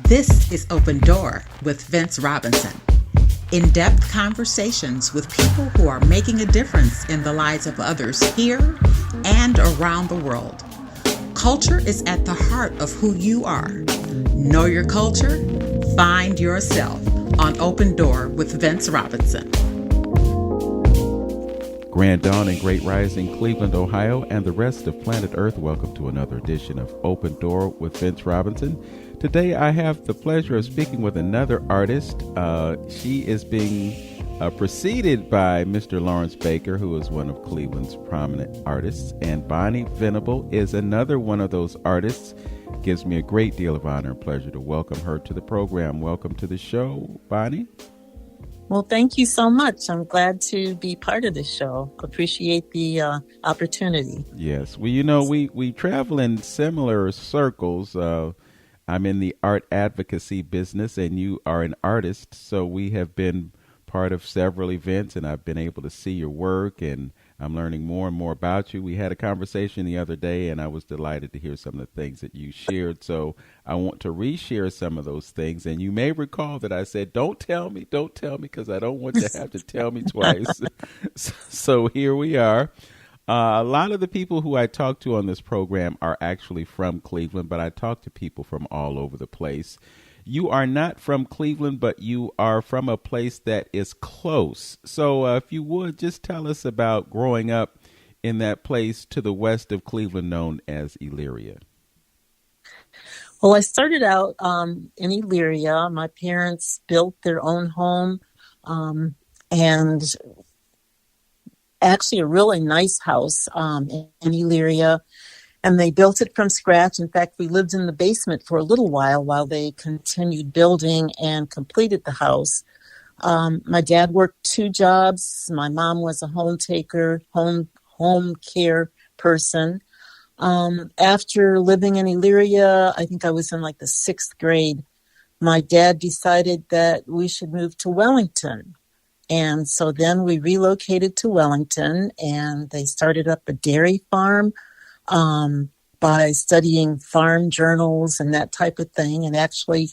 This is Open Door with Vince Robinson. In-depth conversations with people who are making a difference in the lives of others here and around the world. Culture is at the heart of who you are. Know your culture, find yourself on Open Door with Vince Robinson. Grand Dawn and Great Rising, Cleveland, Ohio, and the rest of planet Earth. Welcome to another edition of Open Door with Vince Robinson. Today I have the pleasure of speaking with another artist. She is being preceded by Mr. Lawrence Baker, who is one of Cleveland's prominent artists, and Bonnie Venable is another one of those artists. Gives me a great deal of honor and pleasure to welcome her to the program. Welcome to the show, Bonnie. Well, thank you so much. I'm glad to be part of this show. Appreciate the opportunity. Yes. Well, you know, we travel in similar circles. I'm in the art advocacy business, and you are an artist. So we have been part of several events, and I've been able to see your work, and I'm learning more and more about you. We had a conversation the other day, and I was delighted to hear some of the things that you shared. So I want to reshare some of those things. And you may recall that I said, don't tell me, because I don't want you to have to tell me twice. So here we are. A lot of the people who I talk to on this program are actually from Cleveland, but I talk to people from all over the place. You are not from Cleveland, but you are from a place that is close. So if you would, just tell us about growing up in that place to the west of Cleveland known as Elyria. Well, I started out in Elyria. My parents built their own home and actually a really nice house in Elyria. And they built it from scratch. In fact, we lived in the basement for a little while they continued building and completed the house. My dad worked 2 jobs. My mom was a home care person. After living in Elyria, I think I was in like the 6th grade, my dad decided that we should move to Wellington. And so then we relocated to Wellington, and they started up a dairy farm. By studying farm journals and that type of thing, and actually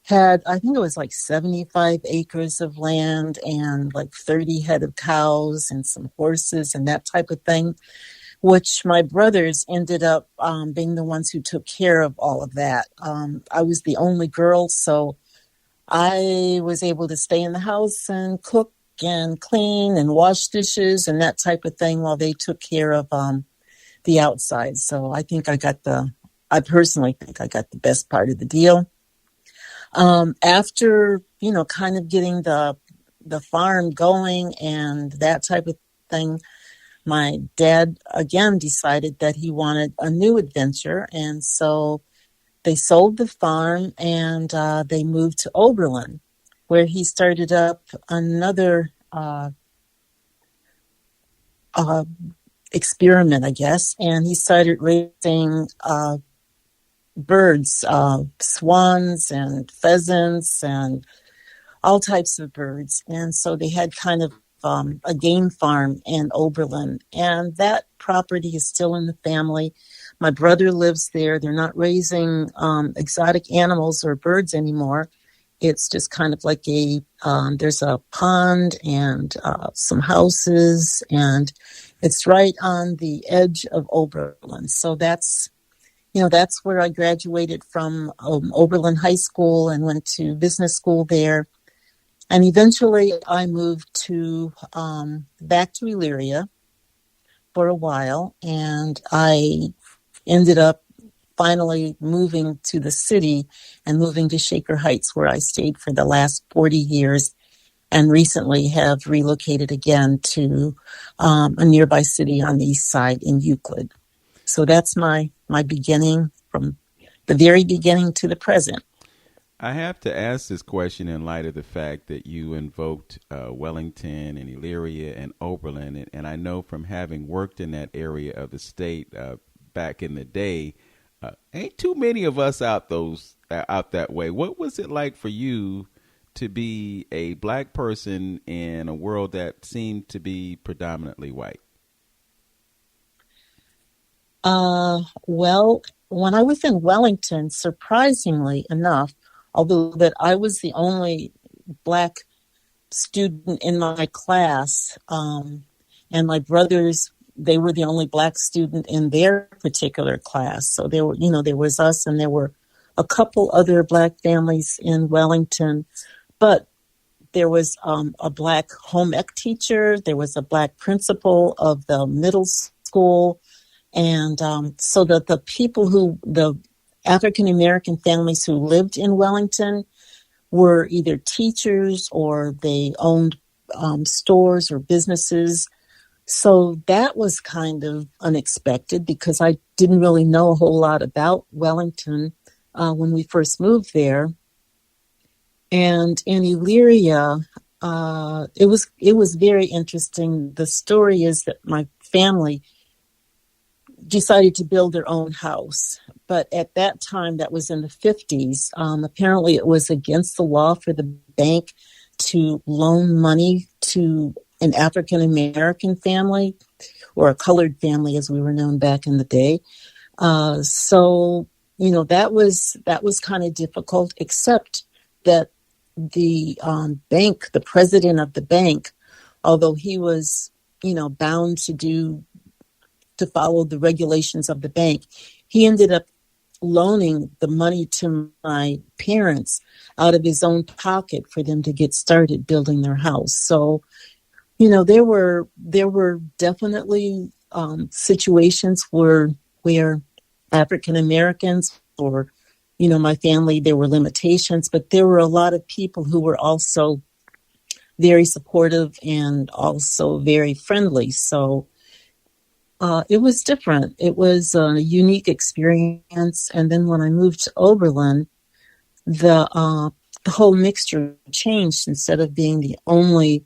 had, I think it was like 75 acres of land and like 30 head of cows and some horses and that type of thing, which my brothers ended up being the ones who took care of all of that. I was the only girl, so I was able to stay in the house and cook and clean and wash dishes and that type of thing while they took care of the outside. So I personally think I got the best part of the deal. After, kind of getting the farm going and that type of thing, my dad again decided that he wanted a new adventure. And so they sold the farm and they moved to Oberlin, where he started up another experiment, I guess, and he started raising birds, swans and pheasants and all types of birds. And so they had kind of a game farm in Oberlin, and that property is still in the family. My brother lives there. They're not raising exotic animals or birds anymore. It's just kind of like there's a pond and some houses, and it's right on the edge of Oberlin. So that's where I graduated from Oberlin High School and went to business school there. And eventually I moved back to Elyria for a while, and I ended up finally moving to the city and moving to Shaker Heights, where I stayed for the last 40 years and recently have relocated again to a nearby city on the east side in Euclid. So that's my beginning, from the very beginning to the present. I have to ask this question in light of the fact that you invoked Wellington and Elyria and Oberlin, and I know from having worked in that area of the state back in the day, ain't too many of us out that way. What was it like for you to be a black person in a world that seemed to be predominantly white? Well, when I was in Wellington, surprisingly enough, although that I was the only Black student in my class, and my brothers, they were the only Black student in their particular class. So there were, there was us, and there were a couple other Black families in Wellington, but there was a Black home ec teacher, there was a Black principal of the middle school, and so that the African American families who lived in Wellington were either teachers or they owned stores or businesses. So that was kind of unexpected because I didn't really know a whole lot about Wellington when we first moved there. And in Elyria, it was very interesting. The story is that my family decided to build their own house. But at that time, that was in the 50s, apparently it was against the law for the bank to loan money to an African American family or a colored family, as we were known back in the day. So, that was kind of difficult, except that the bank, the president of the bank, although he was, bound to follow the regulations of the bank, he ended up loaning the money to my parents out of his own pocket for them to get started building their house. So, there were definitely situations where African Americans or, my family, there were limitations, but there were a lot of people who were also very supportive and also very friendly. So it was different. It was a unique experience. And then when I moved to Oberlin, the whole mixture changed. Instead of being the only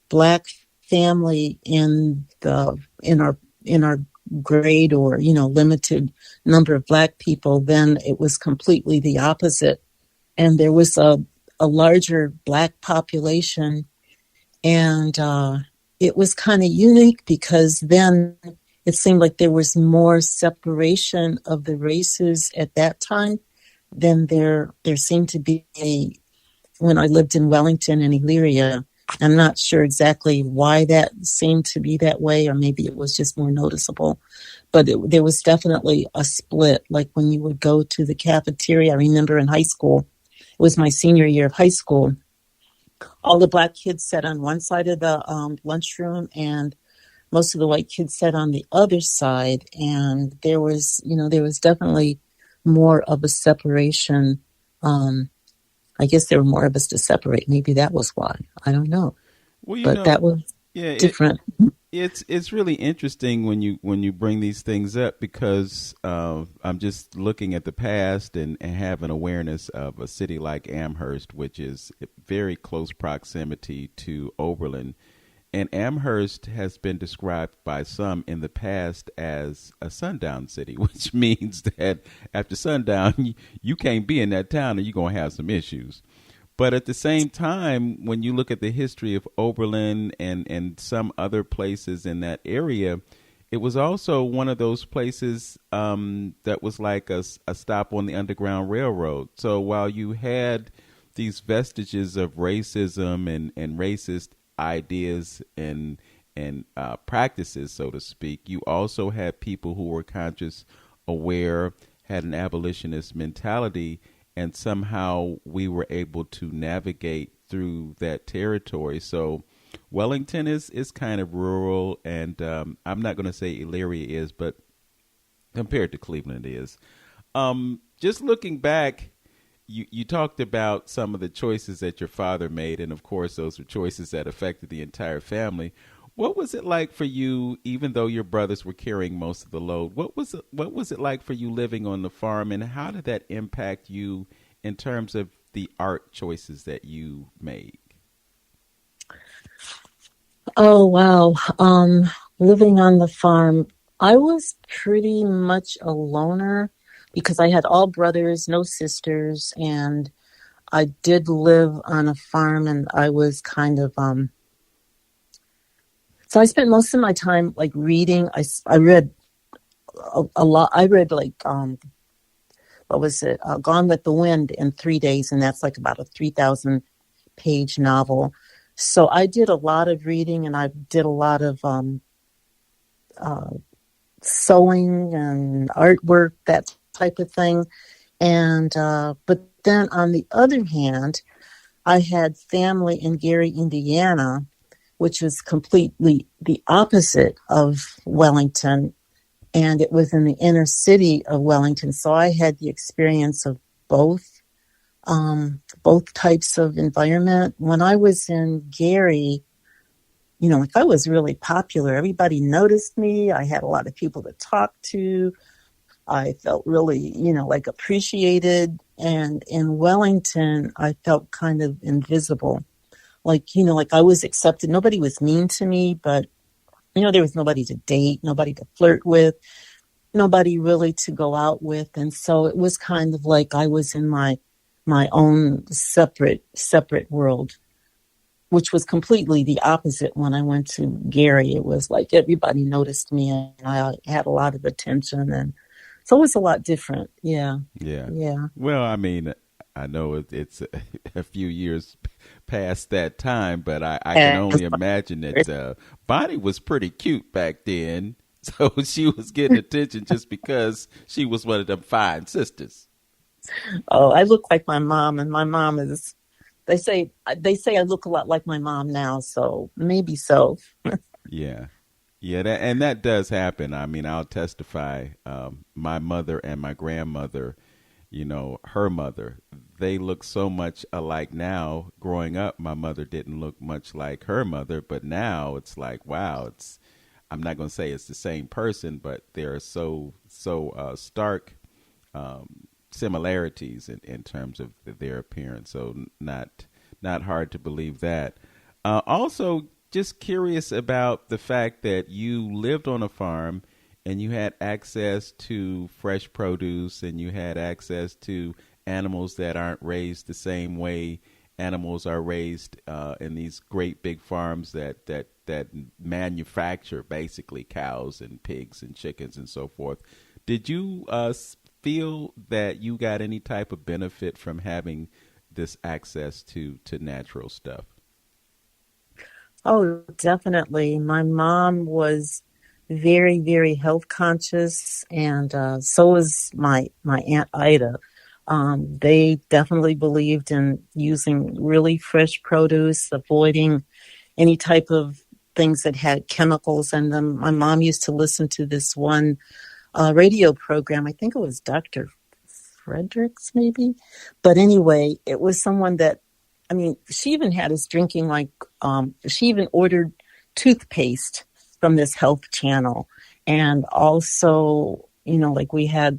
Black family in our grade or limited number of Black people, then it was completely the opposite. And there was a larger Black population, and it was kind of unique because then it seemed like there was more separation of the races at that time than there seemed to be when I lived in Wellington and Elyria. I'm not sure exactly why that seemed to be that way, or maybe it was just more noticeable. But there was definitely a split. Like when you would go to the cafeteria, I remember in high school, it was my senior year of high school, all the Black kids sat on one side of the lunchroom, and most of the white kids sat on the other side. And there was definitely more of a separation. I guess there were more of us to separate. Maybe that was why. I don't know. Well, But that was yeah, different. it's really interesting when you bring these things up because I'm just looking at the past and have an awareness of a city like Amherst, which is very close proximity to Oberlin. And Amherst has been described by some in the past as a sundown city, which means that after sundown, you can't be in that town and you're going to have some issues. But at the same time, when you look at the history of Oberlin and some other places in that area, it was also one of those places that was like a stop on the Underground Railroad. So while you had these vestiges of racism and racist ideas and practices, so to speak, you also had people who were conscious, aware, had an abolitionist mentality, and somehow we were able to navigate through that territory. So Wellington is kind of rural, and I'm not going to say Elyria is, but compared to Cleveland it is. Just looking back, you talked about some of the choices that your father made, and of course those were choices that affected the entire family. What was it like for you, even though your brothers were carrying most of the load? What was it like for you living on the farm, and how did that impact you in terms of the art choices that you made? Oh, wow. Living on the farm, I was pretty much a loner because I had all brothers, no sisters, and I did live on a farm, and I was kind of so I spent most of my time like reading. I read a lot. I read like what was it? Gone with the Wind in 3 days, and that's like about a 3,000-page novel. So I did a lot of reading, and I did a lot of sewing and artwork, that type of thing. And but then on the other hand, I had family in Gary, Indiana, which was completely the opposite of Wellington. And it was in the inner city of Wellington. So I had the experience of both types of environment. When I was in Gary, like I was really popular. Everybody noticed me. I had a lot of people to talk to. I felt really, like appreciated. And in Wellington, I felt kind of invisible. Like I was accepted. Nobody was mean to me, but, there was nobody to date, nobody to flirt with, nobody really to go out with. And so it was kind of like I was in my own separate world, which was completely the opposite when I went to Gary. It was like everybody noticed me and I had a lot of attention. And so it was a lot different. Yeah. Yeah. Yeah. Well, I mean, I know it's a few years past that time, but I can only imagine that Bonnie was pretty cute back then. So she was getting attention just because she was one of them fine sisters. Oh, I look like my mom, and my mom is, they say I look a lot like my mom now, so maybe so. Yeah. Yeah, that does happen. I mean, I'll testify. My mother and my grandmother, her mother, they look so much alike now. Growing up, my mother didn't look much like her mother, but now it's like, wow, I'm not going to say it's the same person, but there are so stark similarities in terms of their appearance. So not hard to believe that. Also, just curious about the fact that you lived on a farm and you had access to fresh produce and you had access to animals that aren't raised the same way animals are raised in these great big farms that manufacture basically cows and pigs and chickens and so forth. Did you feel that you got any type of benefit from having this access to natural stuff? Oh, definitely. My mom was very, very health conscious, and so was my Aunt Ida. They definitely believed in using really fresh produce, avoiding any type of things that had chemicals in them. My mom used to listen to this one radio program. I think it was Dr. Fredericks, maybe. But anyway, it was someone that, she even had us drinking she even ordered toothpaste from this health channel. And also, we had,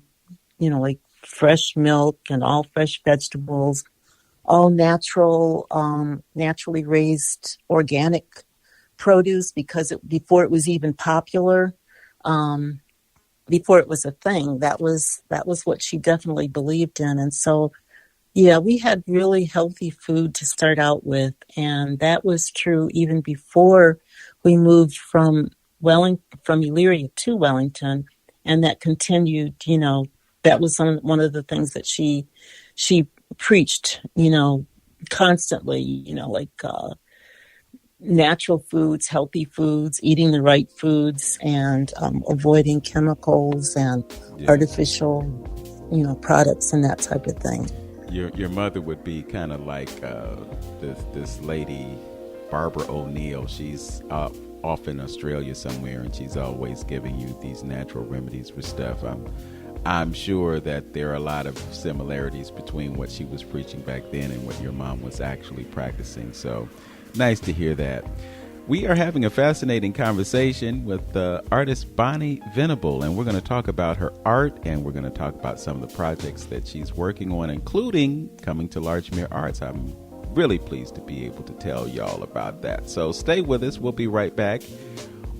like fresh milk and all fresh vegetables, all natural, naturally raised organic produce because before it was even popular, before it was a thing, that was what she definitely believed in. And so, yeah, we had really healthy food to start out with. And that was true even before we moved from Elyria to Wellington. And that continued, that was one of the things that she preached, constantly, natural foods, healthy foods, eating the right foods, and avoiding chemicals and artificial, products and that type of thing. Your mother would be kind of like this lady, Barbara O'Neill. She's off in Australia somewhere, and she's always giving you these natural remedies for stuff. I'm sure that there are a lot of similarities between what she was preaching back then and what your mom was actually practicing. So nice to hear that. We are having a fascinating conversation with the artist Bonnie Venable, and we're going to talk about her art, and we're going to talk about some of the projects that she's working on, including coming to Larchmere Arts. I'm really pleased to be able to tell y'all about that. So stay with us. We'll be right back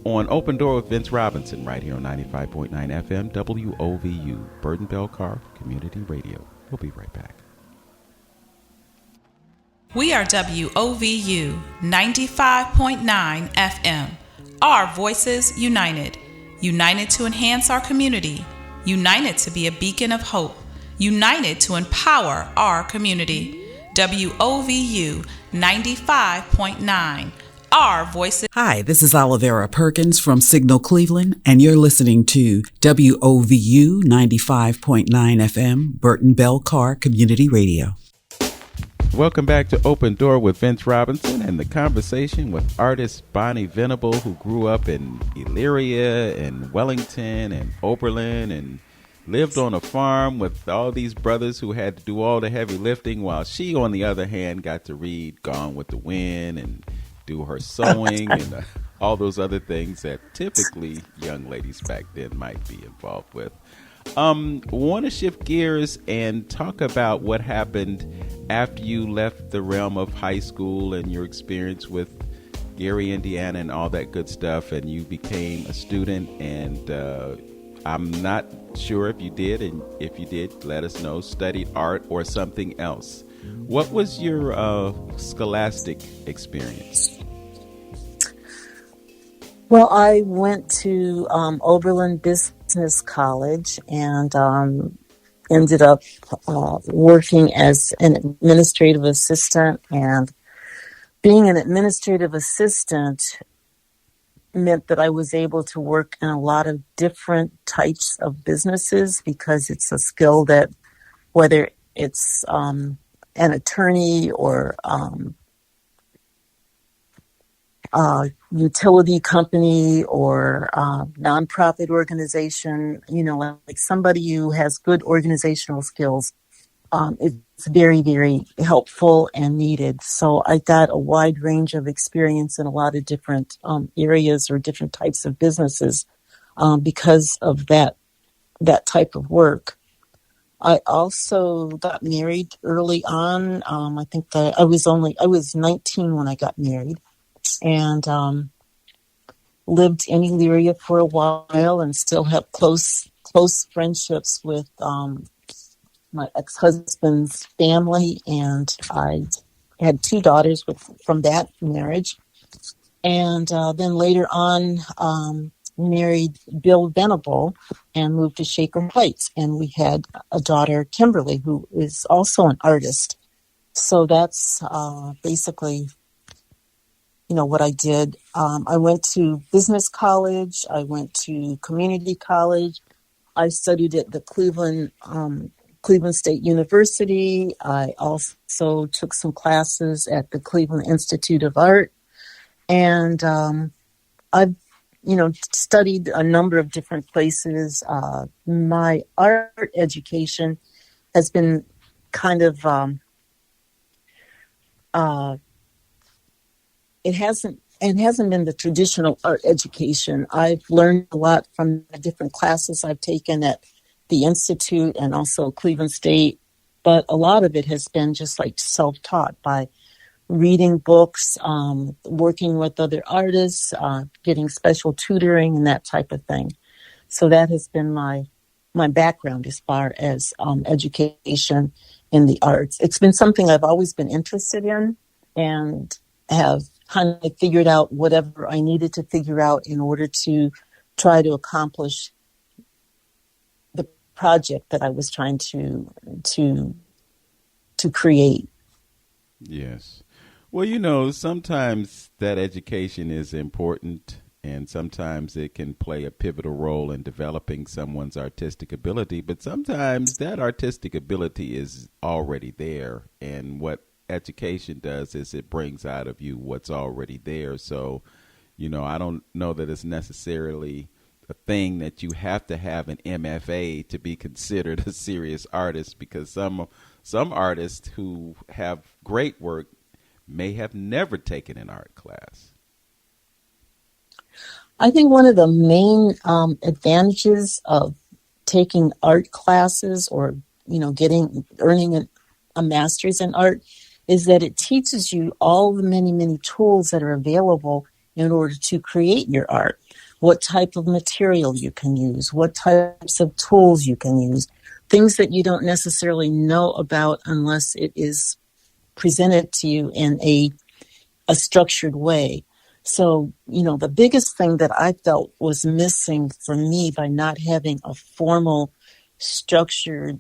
on Open Door with Vince Robinson right here on 95.9 FM WOVU, Burton Bell Carr Community Radio. We'll be right back. We are WOVU 95.9 FM. Our voices united. United to enhance our community. United to be a beacon of hope. United to empower our community. WOVU 95.9. Our voices. Hi, this is Olivera Perkins from Signal Cleveland, and you're listening to WOVU 95.9 FM, Burton Bell Carr Community Radio. Welcome back to Open Door with Vince Robinson and the conversation with artist Bonnie Venable, who grew up in Elyria and Wellington and Oberlin and lived on a farm with all these brothers who had to do all the heavy lifting, while she, on the other hand, got to read Gone with the Wind and do her sewing and all those other things that typically young ladies back then might be involved with. Want to shift gears and talk about what happened after you left the realm of high school and your experience with Gary, Indiana, and all that good stuff, and you became a student. And I'm not sure if you did, and if you did, let us know, studied art or something else. What was your scholastic experience? Well, I went to Oberlin Business College and ended up working as an administrative assistant. And being an administrative assistant meant that I was able to work in a lot of different types of businesses, because it's a skill that, whether it's an attorney or utility company or nonprofit organization, like somebody who has good organizational skills, it's very, very helpful and needed. So I got a wide range of experience in a lot of different areas or different types of businesses because of that type of work. I also got married early on. I think that I was 19 when I got married, and lived in Elyria for a while, and still have close friendships with my ex-husband's family, and I had 2 daughters from that marriage. And then later on, married Bill Venable and moved to Shaker Heights, and we had a daughter, Kimberly, who is also an artist. So that's basically what I did. I went to business college. I went to community college. I studied at the Cleveland State University. I also took some classes at the Cleveland Institute of Art. And I've, studied a number of different places. My art education has been kind of, it hasn't been the traditional art education. I've learned a lot from the different classes I've taken at the Institute and also Cleveland State, but a lot of it has been just like self-taught by reading books, working with other artists, getting special tutoring and that type of thing. So that has been my background as far as education in the arts. It's been something I've always been interested in and have kind of figured out whatever I needed to figure out in order to try to accomplish the project that I was trying to create. Yes. Well, sometimes that education is important, and sometimes it can play a pivotal role in developing someone's artistic ability, but sometimes that artistic ability is already there, and what education does is it brings out of you what's already there. So, I don't know that it's necessarily a thing that you have to have an MFA to be considered a serious artist, because some artists who have great work may have never taken an art class. I think one of the main advantages of taking art classes or, earning a master's in art is that it teaches you all the many, many tools that are available in order to create your art. What type of material you can use, what types of tools you can use, things that you don't necessarily know about unless it is presented to you in a structured way. So, the biggest thing that I felt was missing for me by not having a formal, structured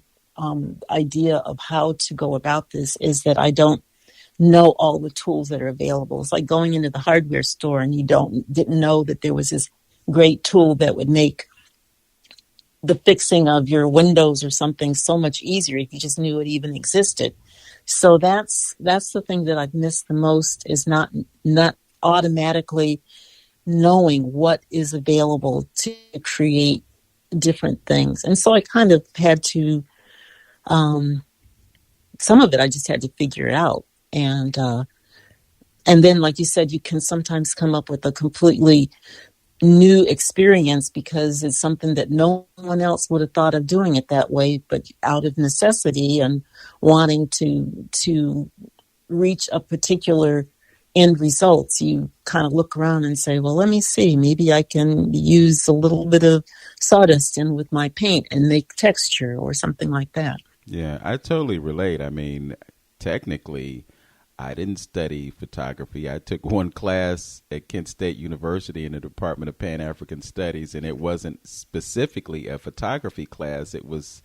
idea of how to go about this is that I don't know all the tools that are available. It's like going into the hardware store and you didn't know that there was this great tool that would make the fixing of your windows or something so much easier if you just knew it even existed. So that's the thing that I've missed the most, is not automatically knowing what is available to create different things. And so I kind of had to, some of it I just had to figure it out. And then, like you said, you can sometimes come up with a completely new experience because it's something that no one else would have thought of doing it that way, but out of necessity and wanting to reach a particular end results, you kind of look around and say, well, let me see, maybe I can use a little bit of sawdust in with my paint and make texture or something like that. Yeah, I totally relate. I mean, technically, I didn't study photography. I took one class at Kent State University in the Department of Pan-African Studies, and it wasn't specifically a photography class. It was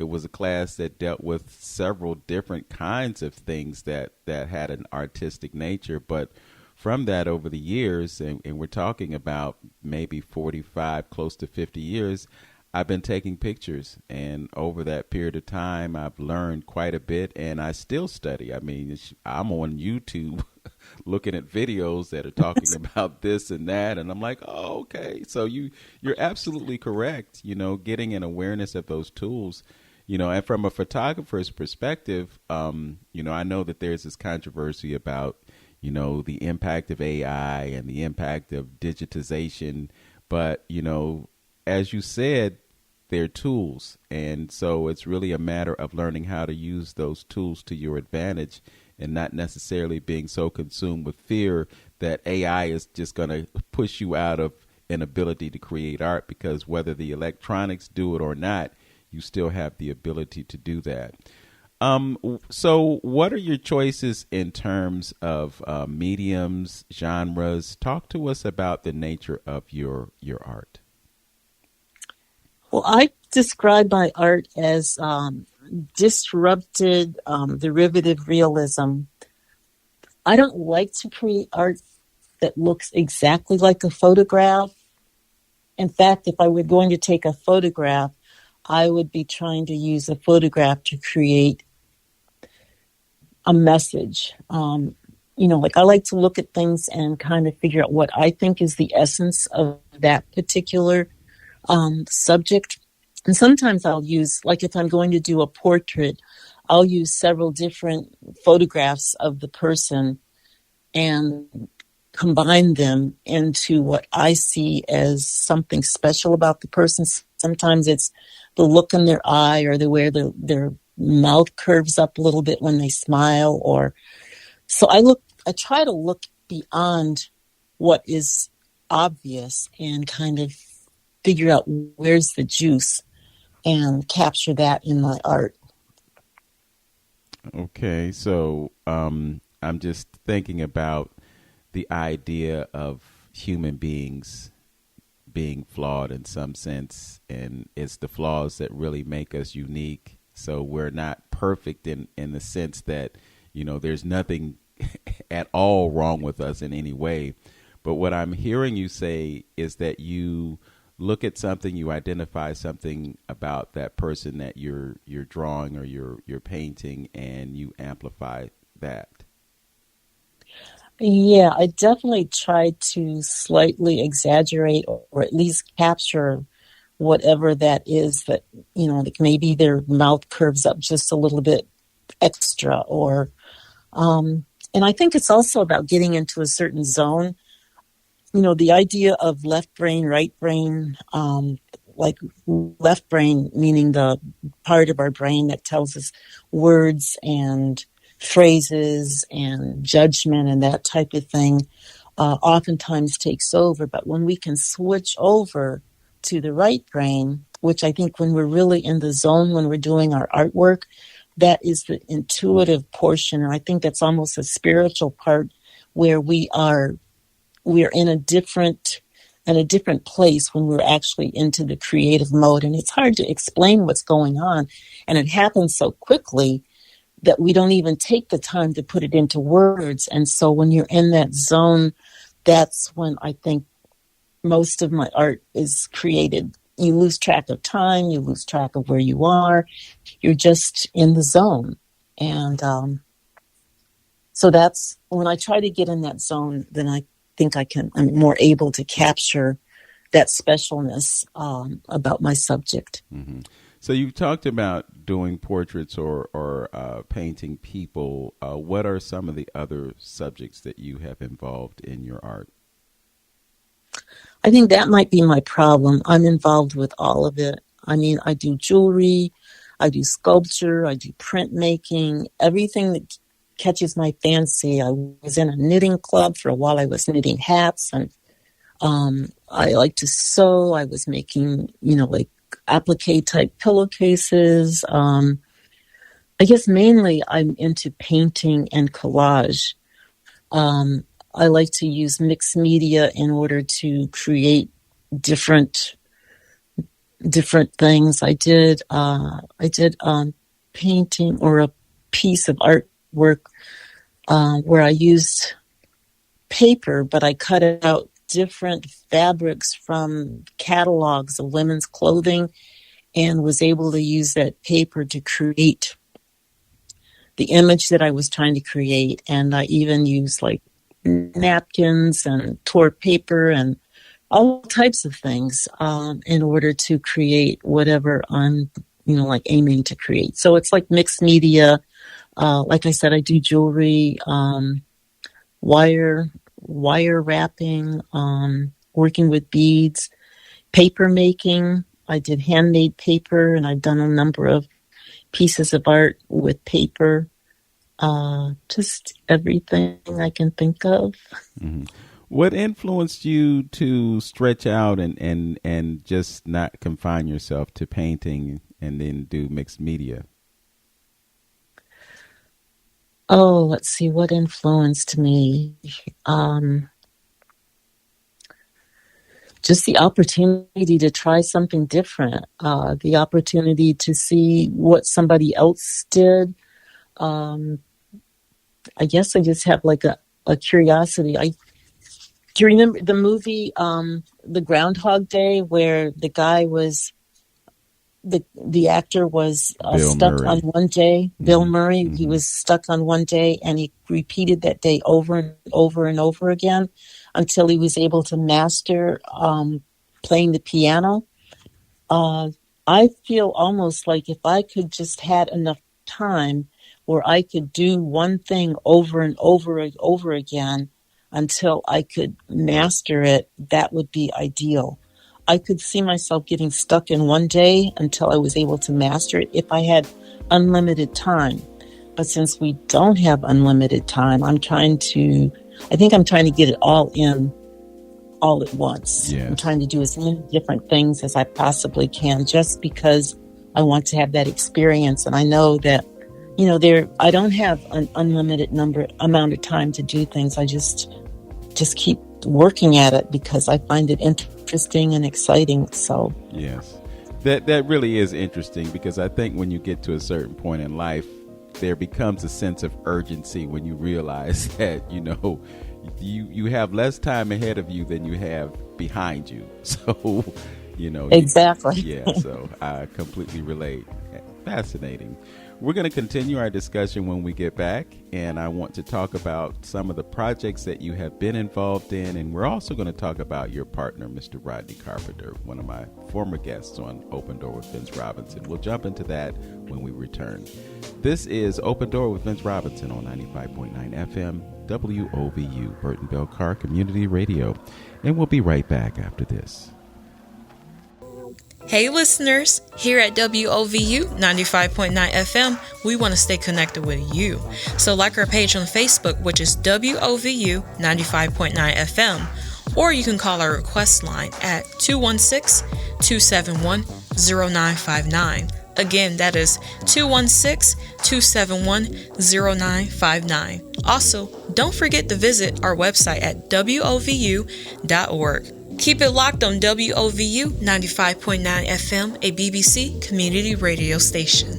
a class that dealt with several different kinds of things that had an artistic nature. But from that, over the years, and we're talking about maybe 45, close to 50 years, I've been taking pictures, and over that period of time, I've learned quite a bit, and I still study. I mean, I'm on YouTube looking at videos that are talking about this and that, and I'm like, oh, okay. So you're absolutely correct, getting an awareness of those tools, and from a photographer's perspective, I know that there's this controversy about, the impact of AI and the impact of digitization, but, as you said, they're tools. And so it's really a matter of learning how to use those tools to your advantage and not necessarily being so consumed with fear that AI is just going to push you out of an ability to create art, because whether the electronics do it or not, you still have the ability to do that. So what are your choices in terms of mediums, genres? Talk to us about the nature of your art. Well, I describe my art as disrupted derivative realism. I don't like to create art that looks exactly like a photograph. In fact, if I were going to take a photograph, I would be trying to use a photograph to create a message. Like I like to look at things and kind of figure out what I think is the essence of that particular subject. And sometimes I'll use, like if I'm going to do a portrait, I'll use several different photographs of the person and combine them into what I see as something special about the person. Sometimes it's the look in their eye, or the way their mouth curves up a little bit when they smile, so I try to look beyond what is obvious and kind of figure out where's the juice and capture that in my art. Okay, so I'm just thinking about the idea of human beings being flawed in some sense, and it's the flaws that really make us unique. So we're not perfect in the sense that, there's nothing at all wrong with us in any way. But what I'm hearing you say is that you look at something, you identify something about that person that you're drawing or you're painting, and you amplify that. Yeah, I definitely try to slightly exaggerate or at least capture whatever that is, that, like maybe their mouth curves up just a little bit extra, or, and I think it's also about getting into a certain zone. The idea of left brain, right brain, like left brain meaning the part of our brain that tells us words and phrases and judgment and that type of thing, oftentimes takes over. But when we can switch over to the right brain, which I think when we're really in the zone, when we're doing our artwork, that is the intuitive portion. And I think that's almost a spiritual part where we we're in a different place when we're actually into the creative mode, and it's hard to explain what's going on, and it happens so quickly that we don't even take the time to put it into words. And so when you're in that zone, that's when I think most of my art is created. You lose track of time, you lose track of where you are, you're just in the zone. And so that's when I try to get in that zone, then I think I'm more able to capture that specialness about my subject. Mm-hmm. So you talked about doing portraits or painting people. What are some of the other subjects that you have involved in your art? I think that might be my problem. I'm involved with all of it. I mean, I do jewelry, I do sculpture, I do printmaking, everything that catches my fancy. I was in a knitting club for a while. I was knitting hats, and I like to sew. I was making, like applique type pillowcases. I guess mainly I'm into painting and collage. I like to use mixed media in order to create different things. I did painting or a piece of artwork where I used paper, but I cut out different fabrics from catalogs of women's clothing and was able to use that paper to create the image that I was trying to create. And I even used like napkins and tore paper and all types of things in order to create whatever I'm, like aiming to create. So it's like mixed media. Like I said, I do jewelry, wire wrapping, working with beads, paper making. I did handmade paper, and I've done a number of pieces of art with paper. Just everything I can think of. Mm-hmm. What influenced you to stretch out and just not confine yourself to painting and then do mixed media? Oh, let's see, what influenced me? Just the opportunity to try something different, the opportunity to see what somebody else did. I guess I just have like a curiosity. Do you remember the movie The Groundhog Day, where the guy was the actor was stuck Murray. on one day? Mm-hmm. Bill Murray. Mm-hmm. He was stuck on one day, and he repeated that day over and over and over again until he was able to master playing the piano. I feel almost like if I could just had enough time where I could do one thing over and over and over again until I could master it, that would be ideal. I could see myself getting stuck in one day until I was able to master it if I had unlimited time. But since we don't have unlimited time, I think I'm trying to get it all in all at once. Yes. I'm trying to do as many different things as I possibly can just because I want to have that experience. And I know that, I don't have an unlimited amount of time to do things. I just keep working at it because I find it interesting and exciting. So yes, that really is interesting, because I think when you get to a certain point in life, there becomes a sense of urgency when you realize that you have less time ahead of you than you have behind you. So exactly. So I completely relate. Fascinating. We're going to continue our discussion when we get back, and I want to talk about some of the projects that you have been involved in, and we're also going to talk about your partner, Mr. Rodney Carpenter, one of my former guests on Open Door with Vince Robinson. We'll jump into that when we return. This is Open Door with Vince Robinson on 95.9 FM, WOVU, Burton Bell Carr Community Radio, and we'll be right back after this. Hey listeners, here at WOVU 95.9 FM, we want to stay connected with you. So like our page on Facebook, which is WOVU 95.9 FM, or you can call our request line at 216-271-0959. Again, that is 216-271-0959. Also, don't forget to visit our website at wovu.org. Keep it locked on WOVU 95.9 FM, a BBC community radio station.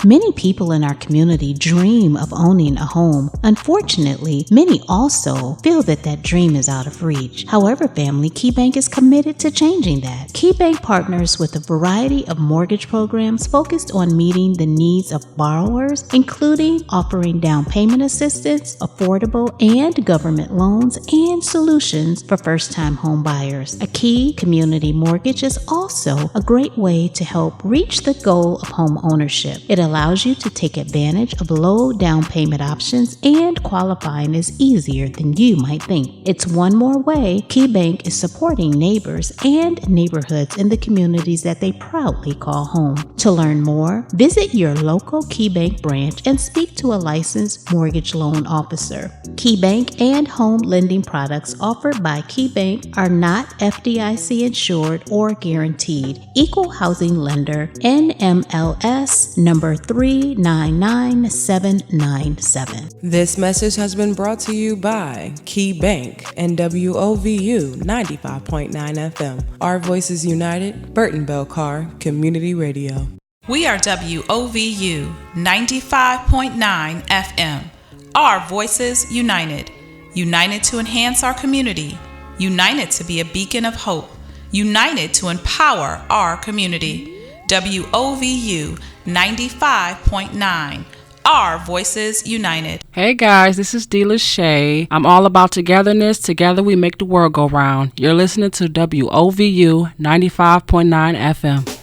Many people in our community dream of owning a home. Unfortunately, many also feel that that dream is out of reach. However, family, KeyBank is committed to changing that. KeyBank partners with a variety of mortgage programs focused on meeting the needs of borrowers, including offering down payment assistance, affordable and government loans, and solutions for first-time home buyers. A Key Community Mortgage is also a great way to help reach the goal of home ownership. It allows you to take advantage of low down payment options, and qualifying is easier than you might think. It's one more way KeyBank is supporting neighbors and neighborhoods in the communities that they proudly call home. To learn more, visit your local KeyBank branch and speak to a licensed mortgage loan officer. KeyBank and home lending products offered by KeyBank are not FDIC insured or guaranteed. Equal housing lender, NMLS number 399797. This message has been brought to you by Key Bank and WOVU 95.9 FM. Our voices united, Burton Bell Carr Community Radio. We are WOVU 95.9 FM. Our voices united. United to enhance our community. United to be a beacon of hope. United to empower our community. WOVU 95.9. Our voices united. Hey guys, this is Deela Shay. I'm all about togetherness. Together we make the world go round. You're listening to WOVU 95.9 FM.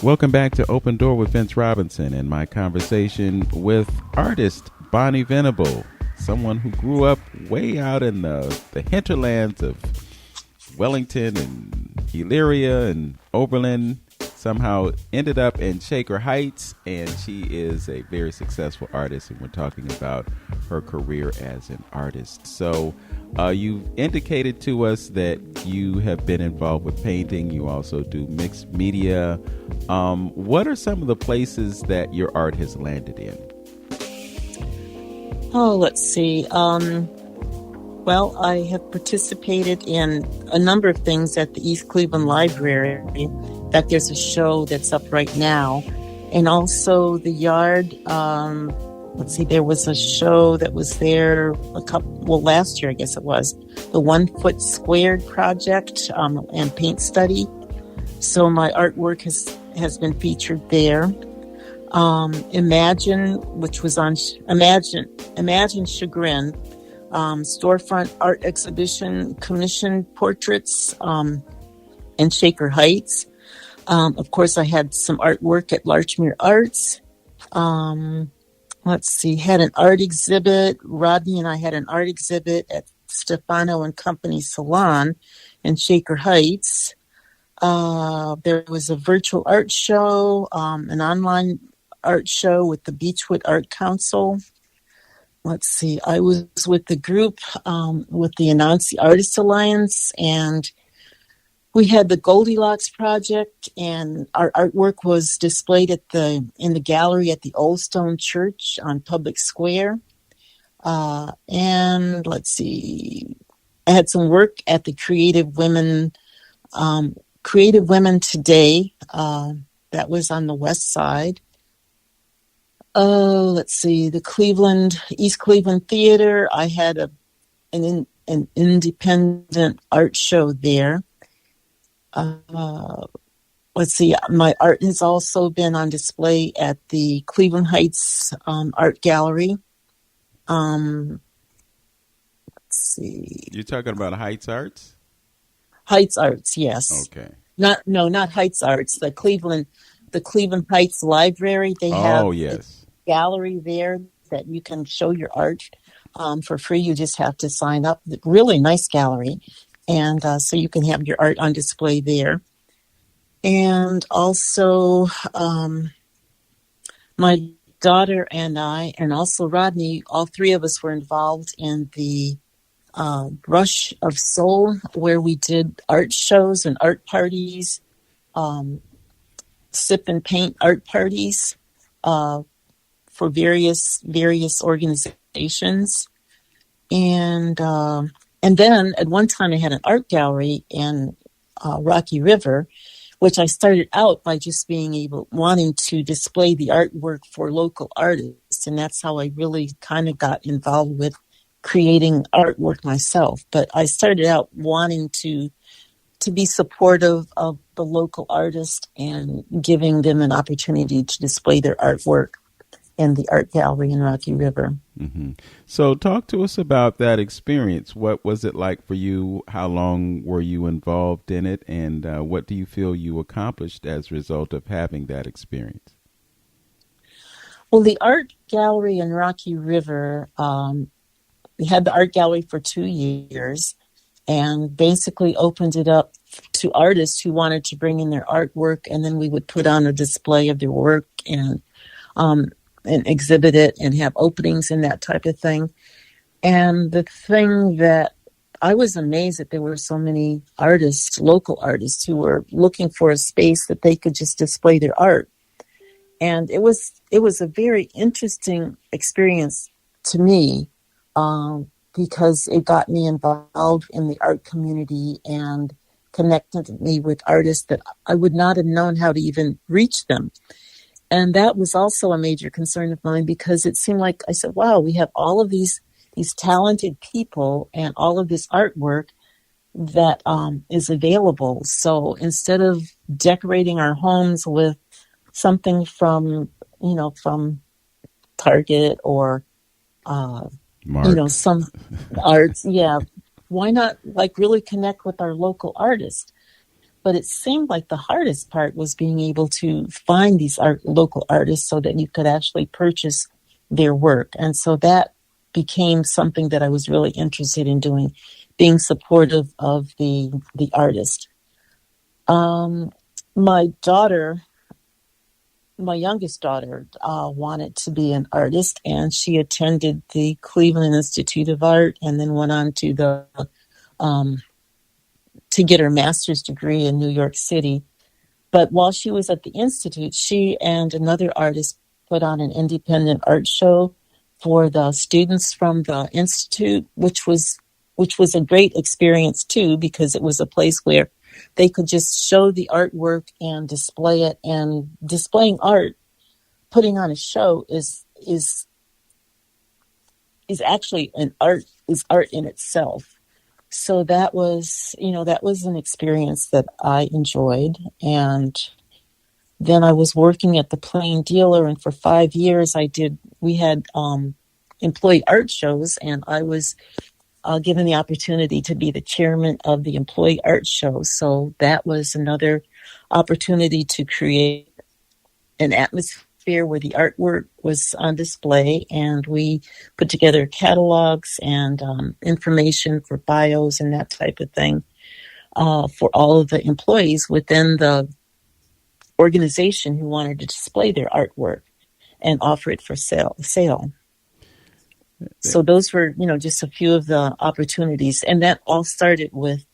Welcome back to Open Door with Vince Robinson and my conversation with artist Bonnie Venable, someone who grew up way out in the hinterlands of Wellington and Elyria and Oberlin, somehow ended up in Shaker Heights, and she is a very successful artist, and we're talking about her career as an artist. So you've indicated to us that you have been involved with painting. You also do mixed media. What are some of the places that your art has landed in? Oh, let's see. Well, I have participated in a number of things at the East Cleveland Library. In fact, there's a show that's up right now. And also the Yard. There was a show that was there last year, I guess it was, the 1 Foot Squared project and paint study. So my artwork has been featured there. Imagine, which was on Imagine Chagrin, storefront art exhibition, commissioned portraits in Shaker Heights. Of course, I had some artwork at Larchmere Arts. Had an art exhibit. Rodney and I had an art exhibit at Stefano and Company Salon in Shaker Heights. There was a virtual art show, an online art show with the Beechwood Art Council. I was with the group with the Anansi Artist Alliance, and we had the Goldilocks Project, and our artwork was displayed in the gallery at the Old Stone Church on Public Square. I had some work at the Creative Women Today. That was on the West Side. The East Cleveland Theater. I had an independent art show there. My art has also been on display at the Cleveland Heights Art Gallery. You're talking about Heights Arts? Heights Arts, yes. Okay. Not Heights Arts. The Cleveland Heights Library. They have a gallery there that you can show your art for free. You just have to sign up. Really nice gallery. And so you can have your art on display there. And also, my daughter and I, and also Rodney, all three of us were involved in the Rush of Soul, where we did art shows and art parties, sip and paint art parties for various organizations. And then at one time I had an art gallery in Rocky River, which I started out by just wanting to display the artwork for local artists. And that's how I really kind of got involved with creating artwork myself. But I started out wanting to be supportive of the local artist and giving them an opportunity to display their artwork in the art gallery in Rocky River. Mm-hmm. So talk to us about that experience. What was it like for you? How long were you involved in it? And what do you feel you accomplished as a result of having that experience? Well, the art gallery in Rocky River, we had the art gallery for 2 years and basically opened it up to artists who wanted to bring in their artwork, and then we would put on a display of their work and exhibit it and have openings and that type of thing. And the thing that I was amazed that there were so many artists, local artists, who were looking for a space that they could just display their art. And it was a very interesting experience to me, because it got me involved in the art community and connected me with artists that I would not have known how to even reach them. And that was also a major concern of mine, because it seemed like I said, wow, we have all of these talented people and all of this artwork that is available. So instead of decorating our homes with something from Target or, some arts, why not really connect with our local artists? But it seemed like the hardest part was being able to find these local artists so that you could actually purchase their work. And so that became something that I was really interested in doing, being supportive of the artist. My youngest daughter, wanted to be an artist, and she attended the Cleveland Institute of Art and then went on to to get her master's degree in New York City. But while she was at the Institute, she and another artist put on an independent art show for the students from the Institute, which was a great experience too, because it was a place where they could just show the artwork and display it. And displaying art, putting on a show is actually art in itself. So that was an experience that I enjoyed. And then I was working at the Plain Dealer, and for 5 years we had employee art shows, and I was given the opportunity to be the chairman of the employee art show. So that was another opportunity to create an atmosphere where the artwork was on display, and we put together catalogs and information for bios and that type of thing for all of the employees within the organization who wanted to display their artwork and offer it for sale. So those were, just a few of the opportunities. And that all started with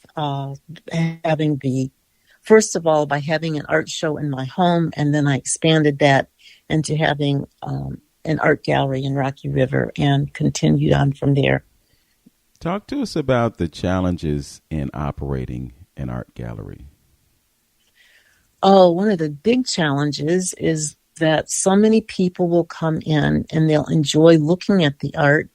first of all, by having an art show in my home, and then I expanded that into having an art gallery in Rocky River and continued on from there. Talk to us about the challenges in operating an art gallery. Oh, one of the big challenges is that so many people will come in and they'll enjoy looking at the art,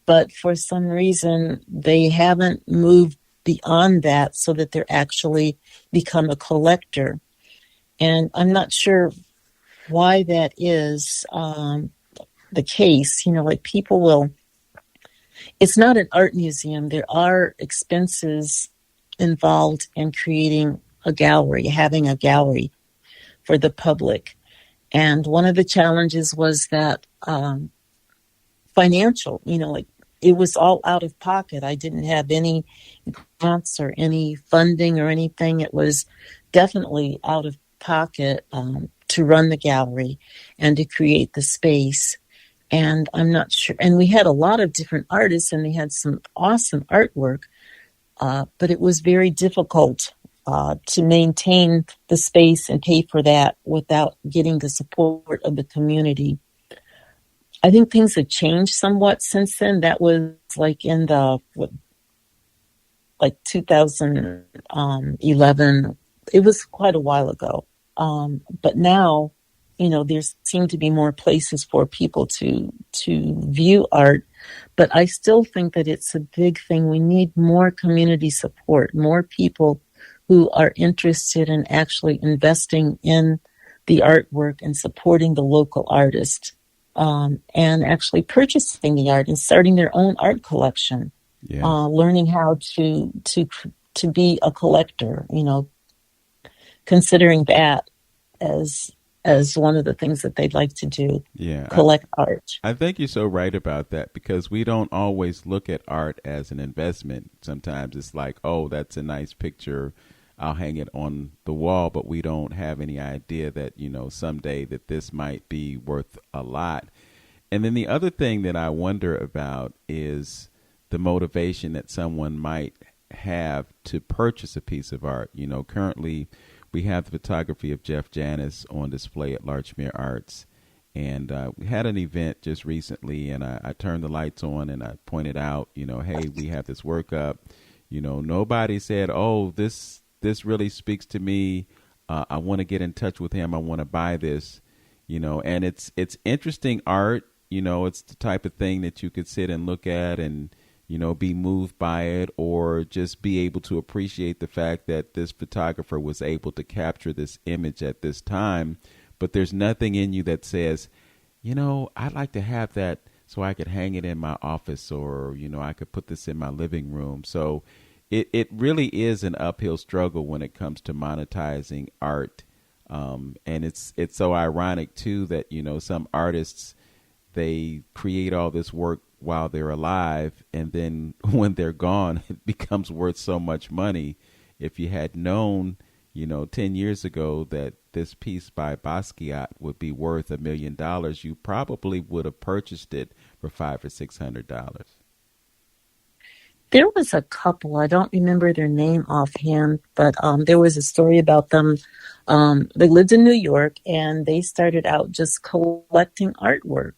but for some reason they haven't moved beyond that so that they're actually become a collector. And I'm not sure why that is the case. People it's not an art museum. There are expenses involved in creating a gallery, having a gallery for the public. And one of the challenges was that financial, it was all out of pocket. I didn't have any grants or any funding or anything. It was definitely out of pocket to run the gallery and to create the space. And I'm not sure. And we had a lot of different artists, and they had some awesome artwork, but it was very difficult to maintain the space and pay for that without getting the support of the community. I think things have changed somewhat since then. That was like in the 2011. It was quite a while ago. But now, there seem to be more places for people to view art. But I still think that it's a big thing. We need more community support, more people who are interested in actually investing in the artwork and supporting the local artist, and actually purchasing the art and starting their own art collection. Yeah. Learning how to be a collector, considering that as one of the things that they'd like to do. Yeah, collect art. I think you're so right about that, because we don't always look at art as an investment. Sometimes it's like, oh, that's a nice picture, I'll hang it on the wall, but we don't have any idea that, someday that this might be worth a lot. And then the other thing that I wonder about is the motivation that someone might have to purchase a piece of art. Currently we have the photography of Jeff Janis on display at Larchmere Arts. And we had an event just recently, and I turned the lights on and I pointed out, hey, we have this work up. Nobody said, oh, this really speaks to me. I want to get in touch with him. I want to buy this, and it's interesting art. It's the type of thing that you could sit and look at and, be moved by it, or just be able to appreciate the fact that this photographer was able to capture this image at this time. But there's nothing in you that says, I'd like to have that so I could hang it in my office, or, I could put this in my living room. So it really is an uphill struggle when it comes to monetizing art. And it's so ironic, too, that, some artists, they create all this work while they're alive, and then when they're gone, it becomes worth so much money. If you had known, 10 years ago that this piece by Basquiat would be worth $1 million, you probably would have purchased it for $500 or $600. There was a couple, I don't remember their name offhand, but there was a story about them. They lived in New York, and they started out just collecting artwork.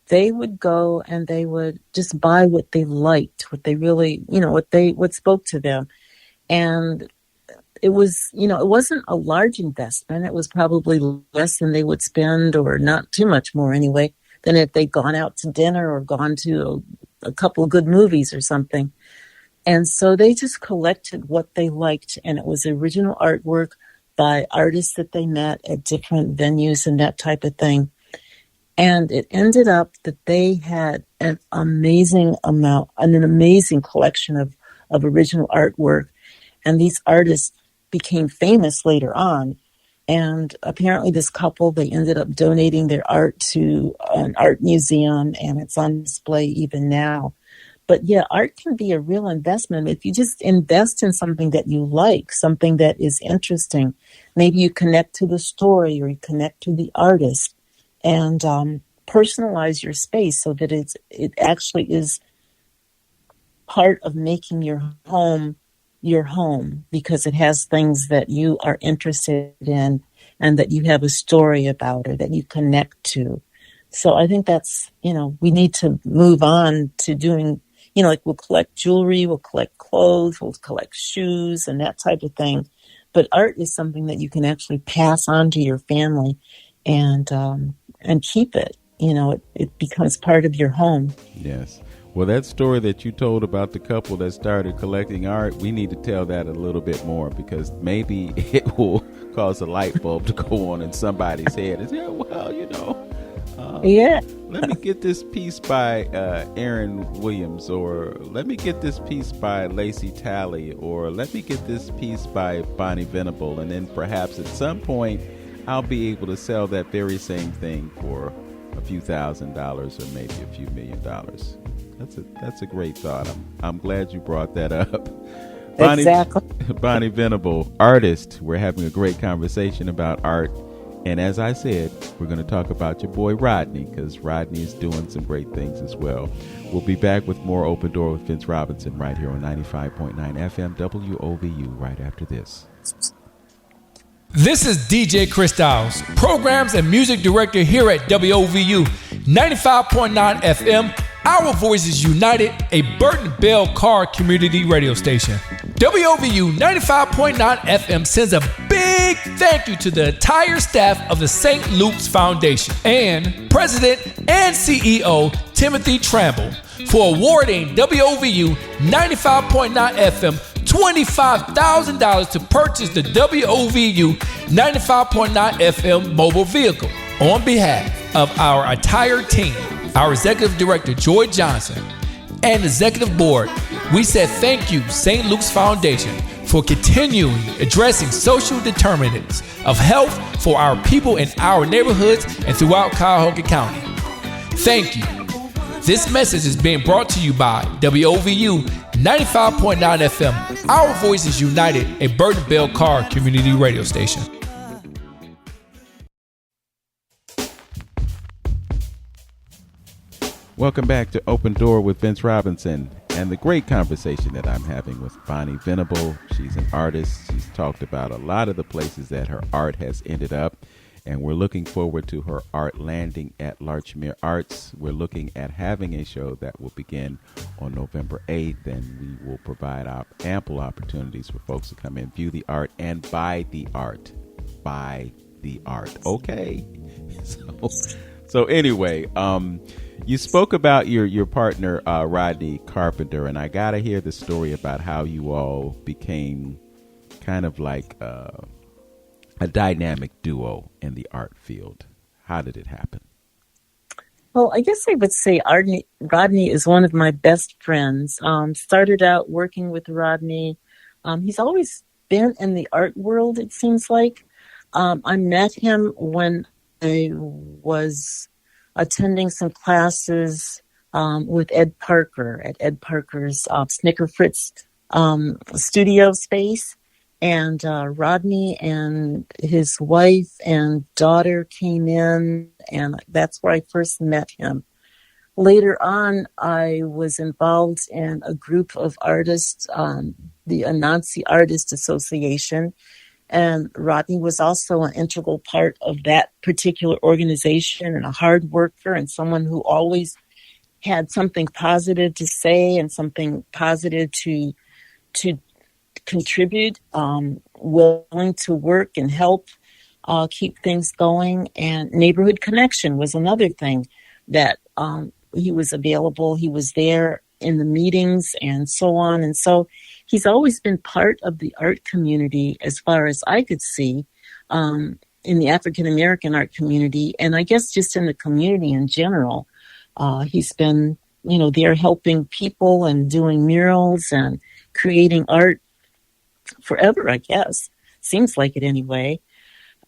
They would go and they would just buy what they liked, what they really, what spoke to them. And it was, it wasn't a large investment. It was probably less than they would spend, or not too much more anyway, than if they'd gone out to dinner or gone to a couple of good movies or something. And so they just collected what they liked. And it was original artwork by artists that they met at different venues and that type of thing. And it ended up that they had an amazing collection of original artwork. And these artists became famous later on. And apparently this couple, they ended up donating their art to an art museum, and it's on display even now. But yeah, art can be a real investment. If you just invest in something that you like, something that is interesting, maybe you connect to the story or you connect to the artist, and personalize your space so that it actually is part of making your home, because it has things that you are interested in and that you have a story about, or that you connect to. So I think that's, we need to move on to doing, like we'll collect jewelry, we'll collect clothes, we'll collect shoes and that type of thing. But art is something that you can actually pass on to your family and keep it. It becomes part of your home. Yes. Well, that story that you told about the couple that started collecting art, we need to tell that a little bit more, because maybe it will cause a light bulb to go on in somebody's head. And say, well, let me get this piece by Aaron Williams, or let me get this piece by Lacey Talley, or let me get this piece by Bonnie Venable. And then perhaps at some point I'll be able to sell that very same thing for a few $1,000 or maybe a few $1 million. That's a great thought. I'm glad you brought that up. Exactly. Bonnie Venable, artist. We're having a great conversation about art And as I said, we're going to talk about your boy Rodney, because Rodney is doing some great things as well. We'll be back with more Open Door with Vince Robinson right here on 95.9 FM WOVU right after this. This is DJ Chris Dowles, Programs and Music Director here at WOVU 95.9 FM. Our Voices United, a Burton Bell Carr community radio station. WOVU 95.9 FM sends a big thank you to the entire staff of the St. Luke's Foundation and President and CEO Timothy Tramble for awarding WOVU 95.9 FM $25,000 to purchase the WOVU 95.9 FM mobile vehicle. On behalf of our entire team, our Executive Director, Joy Johnson, and Executive Board, we said thank you, St. Luke's Foundation, for continuing addressing social determinants of health for our people in our neighborhoods and throughout Cuyahoga County. Thank you. This message is being brought to you by WOVU 95.9 FM, Our Voices United, a Burton Bell Carr community radio station. Welcome back to Open Door with Vince Robinson and the great conversation that I'm having with Bonnie Venable. She's an artist. She's talked about a lot of the places that her art has ended up, and we're looking forward to her art landing at Larchmere Arts. We're looking at having a show that will begin on November 8th, and we will provide ample opportunities for folks to come in, view the art, and buy the art. Buy the art. Okay. So anyway, you spoke about your partner, Rodney Carpenter, and I got to hear the story about how you all became kind of like a dynamic duo in the art field. How did it happen? Well, I guess I would say Rodney is one of my best friends. Started out working with Rodney. He's always been in the art world, it seems like. I met him when I was attending some classes with Ed Parker at Ed Parker's Snicker Fritz studio space. And Rodney and his wife and daughter came in, and that's where I first met him. Later on, I was involved in a group of artists, the Anansi Artist Association, and Rodney was also an integral part of that particular organization, and a hard worker and someone who always had something positive to say and something positive to contribute, willing to work and help keep things going. And neighborhood connection was another thing that he was available. He was there in the meetings and so on. And so he's always been part of the art community as far as I could see, in the African American art community. And I guess just in the community in general. He's been, there helping people and doing murals and creating art forever, I guess. Seems like it anyway.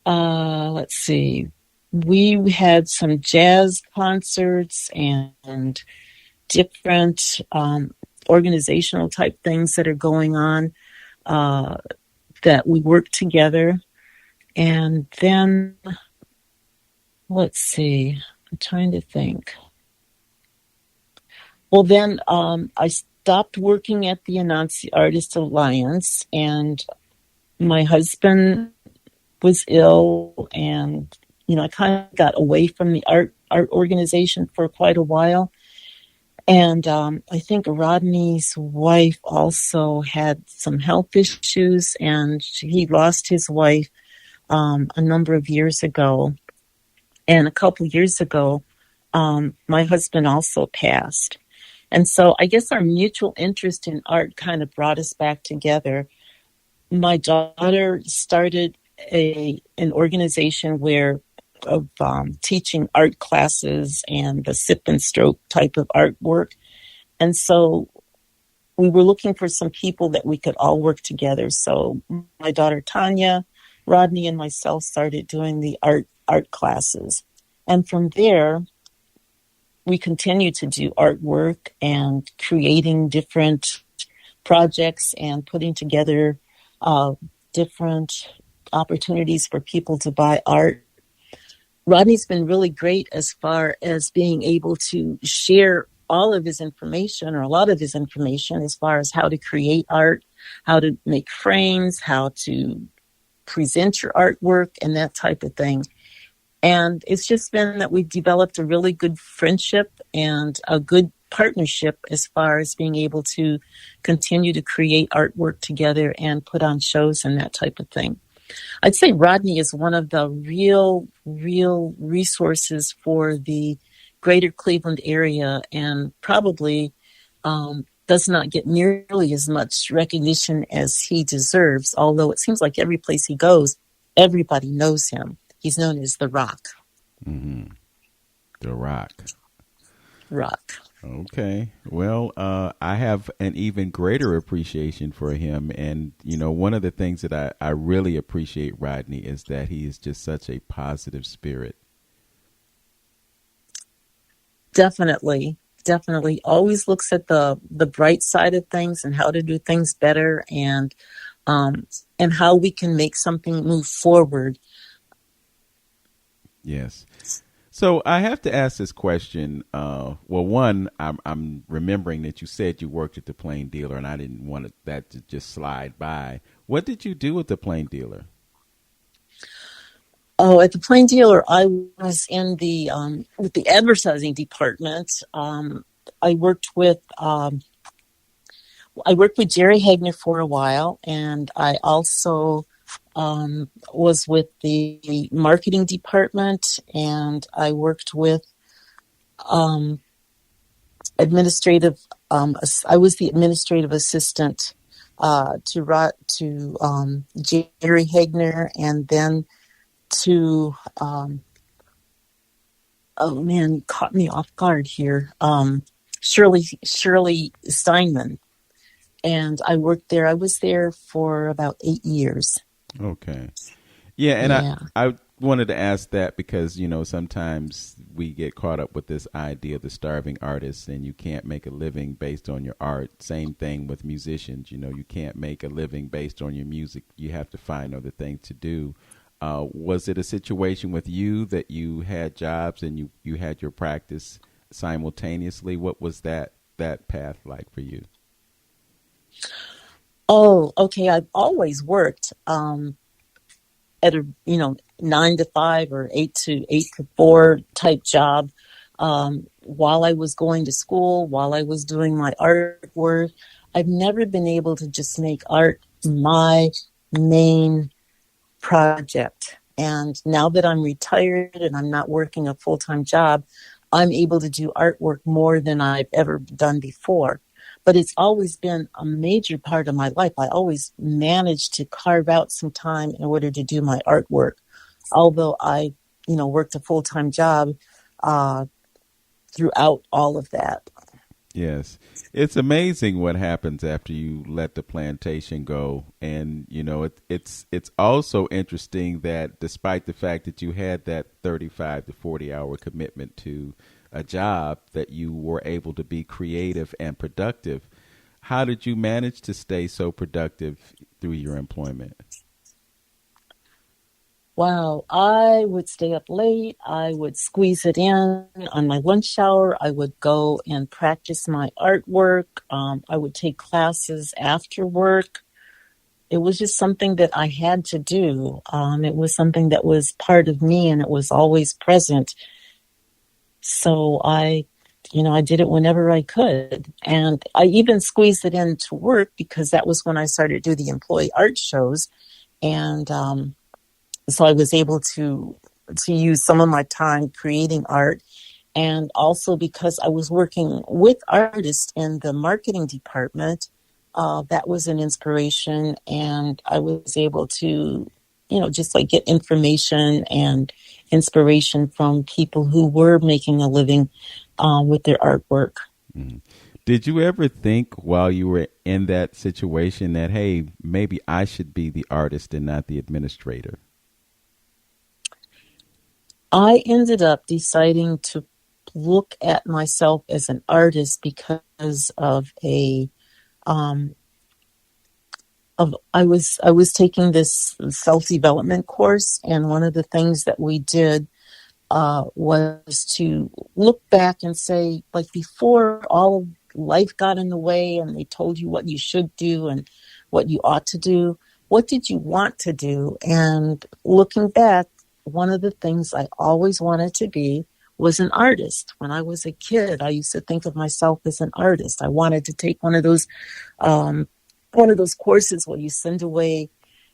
Let's see. We had some jazz concerts and different organizational type things that are going on that we work together. And then, let's see. I'm trying to think. Well, then I stopped working at the Anansi Artist Alliance, and my husband was ill, and I kind of got away from the art organization for quite a while. And I think Rodney's wife also had some health issues, and he lost his wife a number of years ago. And a couple years ago, my husband also passed. And so I guess our mutual interest in art kind of brought us back together. My daughter started an organization of teaching art classes and the sip and stroke type of artwork. And so we were looking for some people that we could all work together. So my daughter Tanya, Rodney, and myself started doing the art classes. And from there, we continue to do artwork and creating different projects and putting together different opportunities for people to buy art. Rodney's been really great as far as being able to share all of his information, or a lot of his information, as far as how to create art, how to make frames, how to present your artwork, and that type of thing. And it's just been that we've developed a really good friendship and a good partnership as far as being able to continue to create artwork together and put on shows and that type of thing. I'd say Rodney is one of the real resources for the greater Cleveland area, and probably does not get nearly as much recognition as he deserves, although it seems like every place he goes, everybody knows him. He's known as The Rock. Mm-hmm. The Rock. Rock. Okay. Well, I have an even greater appreciation for him. And, one of the things that I really appreciate Rodney is that he is just such a positive spirit. Definitely. Always looks at the bright side of things and how to do things better, and how we can make something move forward. Yes. So I have to ask this question. Well, one, I'm remembering that you said you worked at the Plain Dealer, and I didn't want that to just slide by. What did you do at the Plain Dealer? Oh, at the Plain Dealer, I was in the with the advertising department. I worked with Jerry Hagner for a while, and I also was with the marketing department, and I worked with administrative. I was the administrative assistant to Jerry Hagner, and then to oh man, you caught me off guard here. Shirley Steinman, and I worked there. I was there for about 8 years. Okay. Yeah, and I wanted to ask that because, sometimes we get caught up with this idea of the starving artist, and you can't make a living based on your art. Same thing with musicians. You can't make a living based on your music. You have to find other things to do. Was it a situation with you that you had jobs and you had your practice simultaneously? What was that path like for you? Oh, okay. I've always worked at a 9 to 5 or 8 to 4 type job while I was going to school, while I was doing my artwork. I've never been able to just make art my main project. And now that I'm retired and I'm not working a full-time job, I'm able to do artwork more than I've ever done before. But it's always been a major part of my life. I always managed to carve out some time in order to do my artwork. Although I, worked a full-time job throughout all of that. Yes. It's amazing what happens after you let the plantation go. And, it's also interesting that despite the fact that you had that 35 to 40 hour commitment to a job, that you were able to be creative and productive. How did you manage to stay so productive through your employment? Wow, I would stay up late. I would squeeze it in on my lunch hour. I would go and practice my artwork. I would take classes after work. It was just something that I had to do. It was something that was part of me, and it was always present. So I did it whenever I could. And I even squeezed it into work because that was when I started to do the employee art shows. And so I was able to use some of my time creating art. And also because I was working with artists in the marketing department, that was an inspiration. And I was able to, just like get information and inspiration from people who were making a living with their artwork. Mm. Did you ever think while you were in that situation that, hey, maybe I should be the artist and not the administrator? I ended up deciding to look at myself as an artist because of I was taking this self-development course, and one of the things that we did was to look back and say, like, before all of life got in the way and they told you what you should do and what you ought to do, what did you want to do? And looking back, one of the things I always wanted to be was an artist. When I was a kid, I used to think of myself as an artist. I wanted to take one of those courses where you send away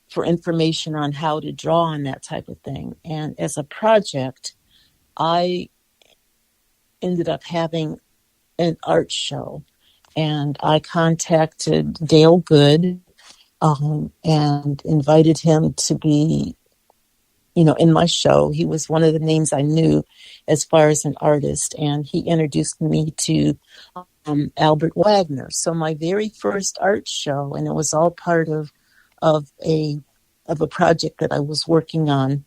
for information on how to draw and that type of thing. And as a project, I ended up having an art show, and I contacted Dale Good and invited him to be, in my show. He was one of the names I knew as far as an artist, and he introduced me to Albert Wagner. So my very first art show, and it was all part of a project that I was working on.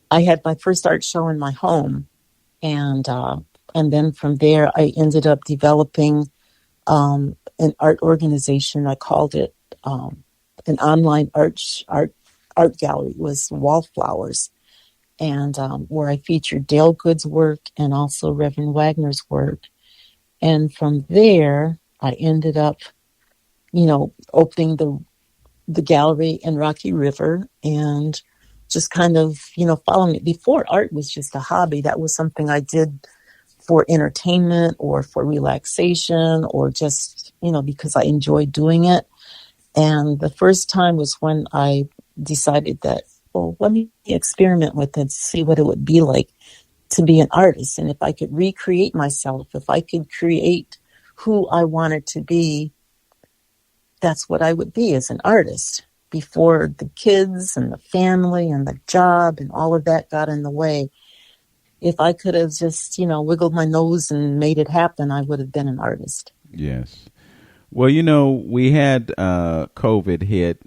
I had my first art show in my home, and then from there I ended up developing an art organization. I called it an online art gallery. It was Wallflowers, and where I featured Dale Good's work and also Reverend Wagner's work. And from there, I ended up, opening the gallery in Rocky River and just kind of, following it. Before, art was just a hobby. That was something I did for entertainment or for relaxation or just, because I enjoyed doing it. And the first time was when I decided that, well, let me experiment with it, see what it would be like to be an artist. And if I could recreate myself, if I could create who I wanted to be, that's what I would be as an artist. Before the kids and the family and the job and all of that got in the way, if I could have just, wiggled my nose and made it happen, I would have been an artist. Yes. Well, we had COVID hit,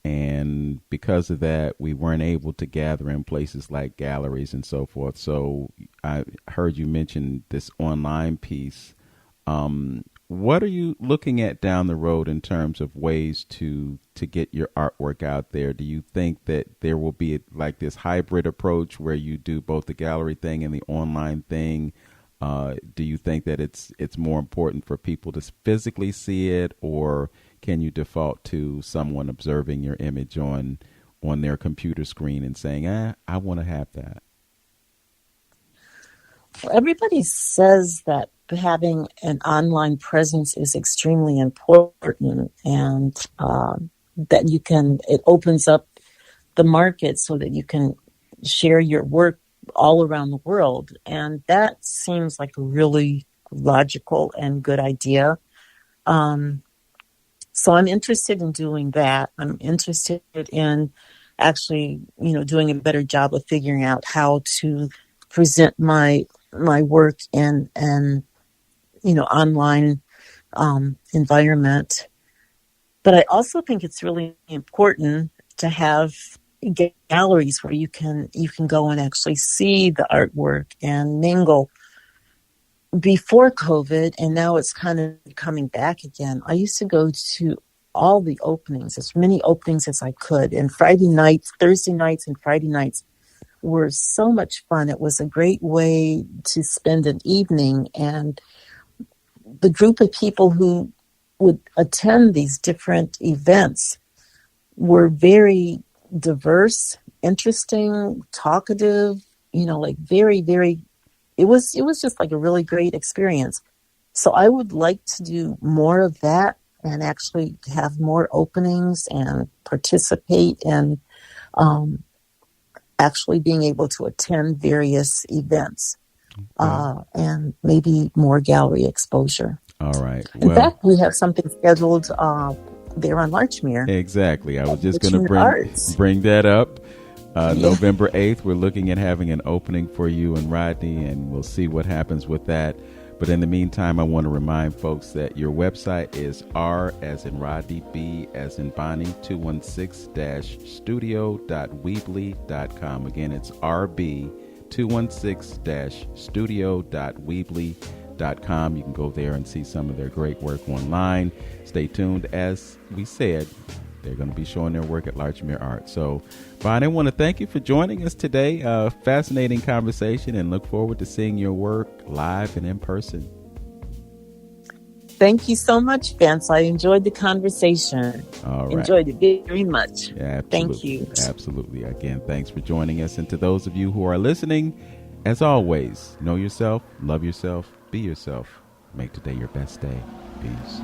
and because of that, we weren't able to gather in places like galleries and so forth. So I heard you mention this online piece. What are you looking at down the road in terms of ways to get your artwork out there? Do you think that there will be like this hybrid approach where you do both the gallery thing and the online thing? Do you think that it's more important for people to physically see it, or can you default to someone observing your image on their computer screen and saying, I want to have that? Well, everybody says that having an online presence is extremely important, and that it opens up the market so that you can share your work all around the world. And that seems like a really logical and good idea. So I'm interested in doing that. I'm interested in actually, doing a better job of figuring out how to present my work in an online environment. But I also think it's really important to have galleries where you can go and actually see the artwork and mingle. Before COVID, and now it's kind of coming back again, I used to go to all the openings, as many openings as I could. And Thursday nights and Friday nights were so much fun. It was a great way to spend an evening, and the group of people who would attend these different events were very diverse, interesting, talkative, very, very, it was just like a really great experience. So I would like to do more of that and actually have more openings and participate in actually being able to attend various events. And maybe more gallery exposure. All right. In fact, we have something scheduled there on Larchmere. Exactly. I was just going to bring that up. November 8th, we're looking at having an opening for you and Rodney, and we'll see what happens with that. But in the meantime, I want to remind folks that your website is R as in Rodney, B as in Bonnie, 216-studio.weebly.com. Again, it's RB 216-studio.weebly.com. You can go there and see some of their great work online. Stay tuned. As we said, They're going to be showing their work at Larchmere Arts. So, Bonnie, I want to thank you for joining us today. Fascinating conversation, and look forward to seeing your work live and in person. Thank you so much, Vince. I enjoyed the conversation. All right. Enjoyed it very much. Yeah, thank you. Absolutely. Again, thanks for joining us. And to those of you who are listening, as always, know yourself, love yourself, be yourself. Make today your best day. Peace.